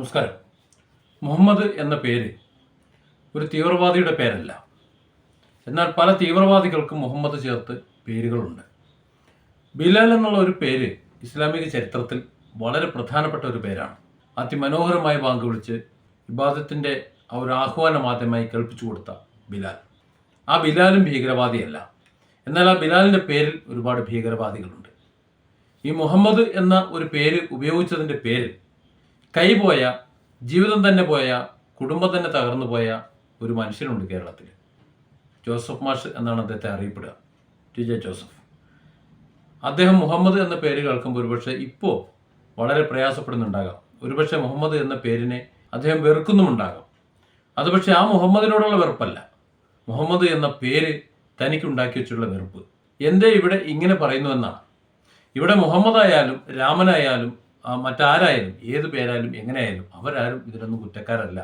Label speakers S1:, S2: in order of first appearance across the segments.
S1: നമസ്കാരം. മുഹമ്മദ് എന്ന പേര് ഒരു തീവ്രവാദിയുടെ പേരല്ല. എന്നാൽ പല തീവ്രവാദികൾക്കും മുഹമ്മദ് ചേർത്ത് പേരുകളുണ്ട്. ബിലാൽ എന്നുള്ള ഒരു പേര് ഇസ്ലാമിക ചരിത്രത്തിൽ വളരെ പ്രധാനപ്പെട്ട ഒരു പേരാണ്. അതിമനോഹരമായി ബാങ്ക് വിളിച്ച് ഇബാദത്തിൻ്റെ ഒരു ആഹ്വാനം ആദ്യമായി കേൾപ്പിച്ചു കൊടുത്ത ബിലാൽ. ആ ബിലാലും ഭീകരവാദിയല്ല. എന്നാൽ ആ ബിലാലിൻ്റെ പേരിൽ ഒരുപാട് ഭീകരവാദികളുണ്ട്. ഈ മുഹമ്മദ് എന്ന ഒരു പേര് ഉപയോഗിച്ചതിൻ്റെ പേരിൽ കൈപോയ, ജീവിതം തന്നെ പോയ, കുടുംബം തന്നെ തകർന്നു പോയ ഒരു മനുഷ്യനുണ്ട് കേരളത്തിൽ. ജോസഫ് മാഷ് എന്നാണ് അദ്ദേഹത്തെ അറിയപ്പെടുക, ടി ജെ ജോസഫ്. അദ്ദേഹം മുഹമ്മദ് എന്ന പേര് കേൾക്കുമ്പോൾ ഒരുപക്ഷെ ഇപ്പോൾ വളരെ പ്രയാസപ്പെടുന്നുണ്ടാകാം. ഒരുപക്ഷെ മുഹമ്മദ് എന്ന പേരിനെ അദ്ദേഹം വെറുക്കുന്നുമുണ്ടാകാം. അത് പക്ഷേ ആ മുഹമ്മദിനോടുള്ള വെറുപ്പല്ല, മുഹമ്മദ് എന്ന പേര് തനിക്കുണ്ടാക്കി വെച്ചുള്ള വെറുപ്പ്. എന്തേ ഇവിടെ ഇങ്ങനെ പറയുന്നുവെന്നാണ്. ഇവിടെ മുഹമ്മദായാലും രാമനായാലും മറ്റാരായാലും ഏത് പേരായാലും എങ്ങനെയായാലും അവരാരും ഇതിലൊന്നും കുറ്റക്കാരല്ല.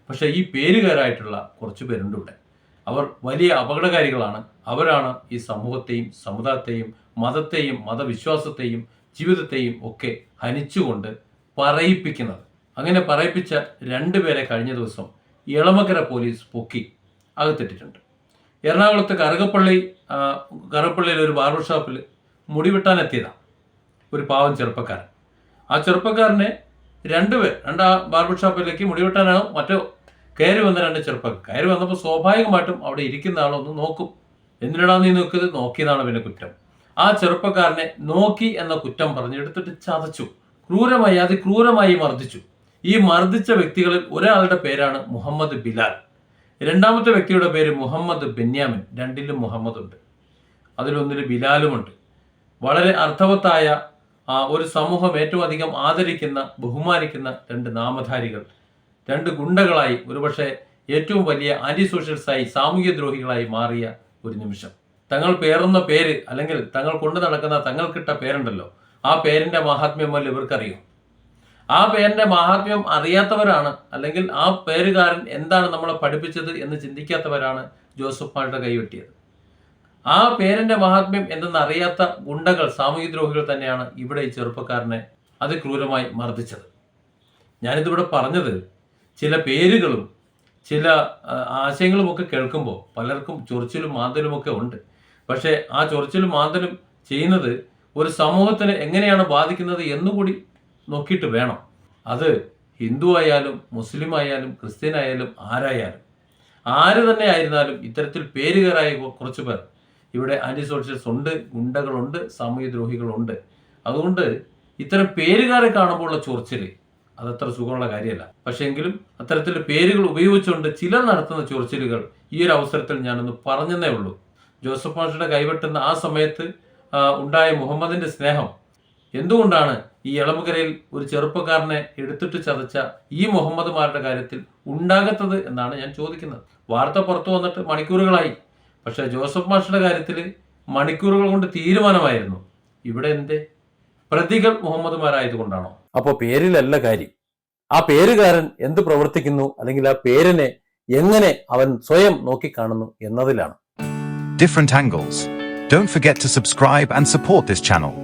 S1: പക്ഷേ ഈ പേരുകാരായിട്ടുള്ള കുറച്ച് പേരുണ്ട് ഇവിടെ. അവർ വലിയ അപകടകാരികളാണ്. അവരാണ് ഈ സമൂഹത്തെയും സമുദായത്തെയും മതത്തെയും മതവിശ്വാസത്തെയും ജീവിതത്തെയും ഒക്കെ ഹനിച്ചുകൊണ്ട് പറയിപ്പിക്കുന്നത്. അങ്ങനെ പറയിപ്പിച്ച രണ്ടുപേരെ കഴിഞ്ഞ ദിവസം എളമക്കര പോലീസ് പൊക്കി അകത്തിട്ടിട്ടുണ്ട്. എറണാകുളത്ത് കറുകപ്പള്ളിയിലെ ഒരു ബാർബർ ഷോപ്പിൽ മുടിവെട്ടാൻ എത്തിയതാണ് ഒരു പാവം ചെറുപ്പക്കാരൻ. ആ ചെറുപ്പക്കാരനെ രണ്ടാ ബാർബർ ഷോപ്പിലേക്ക് മുടിവെട്ടാനാണ് മറ്റോ കയറി വന്ന രണ്ട് ചെറുപ്പക്കാർ. കയറി വന്നപ്പോൾ സ്വാഭാവികമായിട്ടും അവിടെ ഇരിക്കുന്ന ആളൊന്ന് നോക്കും. എന്തിനാണ് നീ നോക്കിയത്? നോക്കിയതാണ് പിന്നെ കുറ്റം. ആ ചെറുപ്പക്കാരനെ നോക്കി എന്ന കുറ്റം പറഞ്ഞെടുത്തിട്ട് ചതച്ചു, അതിക്രൂരമായി മർദ്ദിച്ചു. ഈ മർദ്ദിച്ച വ്യക്തികളിൽ ഒരാളുടെ പേരാണ് മുഹമ്മദ് ബിലാൽ. രണ്ടാമത്തെ വ്യക്തിയുടെ പേര് മുഹമ്മദ് ബെന്യാമിൻ. രണ്ടിലും മുഹമ്മദ് ഉണ്ട്, അതിലൊന്നിൽ ബിലാലുമുണ്ട്. വളരെ അർത്ഥവത്തായ ഒരു സമൂഹം ഏറ്റവും അധികം ആദരിക്കുന്ന ബഹുമാനിക്കുന്ന രണ്ട് നാമധാരികൾ, രണ്ട് ഗുണ്ടകളായി, ഒരുപക്ഷെ ഏറ്റവും വലിയ ആന്റി സോഷ്യൽസായി, സാമൂഹ്യ ദ്രോഹികളായി മാറിയ ഒരു നിമിഷം. തങ്ങൾ പേറുന്ന പേര് അല്ലെങ്കിൽ തങ്ങൾ കൊണ്ടു നടക്കുന്ന തങ്ങൾക്കിട്ട പേരുണ്ടല്ലോ, ആ പേരിന്റെ മാഹാത്മ്യം വല്ല ഇവർക്കറിയും. ആ പേരിന്റെ മാഹാത്മ്യം അറിയാത്തവരാണ്, അല്ലെങ്കിൽ ആ പേരുകാരൻ എന്താണ് നമ്മളെ പഠിപ്പിച്ചത് എന്ന് ചിന്തിക്കാത്തവരാണ് ജോസഫ് മാളുടെ കൈവെട്ടിയത്. ആ പേരിന്റെ മഹാത്മ്യം എന്തെന്നറിയാത്ത ഗുണ്ടകൾ, സാമൂഹ്യ ദ്രോഹികൾ തന്നെയാണ് ഇവിടെ ഈ ചെറുപ്പക്കാരനെ അതിക്രൂരമായി മർദ്ദിച്ചത്. ഞാനിതിവിടെ പറഞ്ഞത് ചില പേരുകളും ചില ആശയങ്ങളുമൊക്കെ കേൾക്കുമ്പോൾ പലർക്കും ചൊറിച്ചിലും മാന്തലുമൊക്കെ ഉണ്ട്. പക്ഷേ ആ ചൊറിച്ചിലും മാന്തലും ചെയ്യുന്നത് ഒരു സമൂഹത്തിന് എങ്ങനെയാണ് ബാധിക്കുന്നത് എന്നുകൂടി നോക്കിയിട്ട് വേണം. അത് ഹിന്ദു ആയാലും മുസ്ലിം ആയാലും ക്രിസ്ത്യനായാലും ആരായാലും ആര് തന്നെ ആയിരുന്നാലും ഇത്തരത്തിൽ പേരുകാരായ കുറച്ച് പേർ ഇവിടെ ആന്റി സോഷ്യൽസ് ഉണ്ട്, ഗുണ്ടകളുണ്ട്, സാമൂഹ്യ ദ്രോഹികളുണ്ട്. അതുകൊണ്ട് ഇത്തരം പേരുകാരെ കാണുമ്പോഴുള്ള ചൊറിച്ചിൽ അതത്ര സുഖമുള്ള കാര്യമല്ല. പക്ഷേ എങ്കിലും അത്തരത്തിൽ പേരുകൾ ഉപയോഗിച്ചുകൊണ്ട് ചിലർ നടത്തുന്ന ചൊറിച്ചിലുകൾ ഈ ഒരു അവസരത്തിൽ ഞാനൊന്ന് പറഞ്ഞതേ ഉള്ളൂ. ജോസഫ് മാഷുടെ കൈവെട്ടുന്ന ആ സമയത്ത് ഉണ്ടായ മുഹമ്മദിന്റെ സ്നേഹം എന്തുകൊണ്ടാണ് ഈ എളമക്കരയിൽ ഒരു ചെറുപ്പക്കാരനെ എടുത്തിട്ട് ചതച്ച ഈ മുഹമ്മദ്മാരുടെ കാര്യത്തിൽ ഉണ്ടാകാത്തത് എന്നാണ് ഞാൻ ചോദിക്കുന്നത്. വാർത്ത പുറത്തു വന്നിട്ട് മണിക്കൂറുകളായി. പക്ഷെ ജോസഫ് മാഷുടെ കാര്യത്തിൽ മണിക്കൂറുകൾ കൊണ്ട് തീരുമാനമായിരുന്നു. ഇവിടെ എന്തേ? പ്രതികൾ മുഹമ്മദ്മാരായതുകൊണ്ടാണോ? അപ്പോൾ പേരിലല്ല കാര്യം. ആ പേരുകാരൻ എന്ത് പ്രവർത്തിക്കുന്നു, അല്ലെങ്കിൽ ആ പേരിനെ എങ്ങനെ അവൻ സ്വയം നോക്കിക്കാണുന്നു എന്നതിലാണ്.
S2: Different angles. Don't forget to subscribe and support this channel.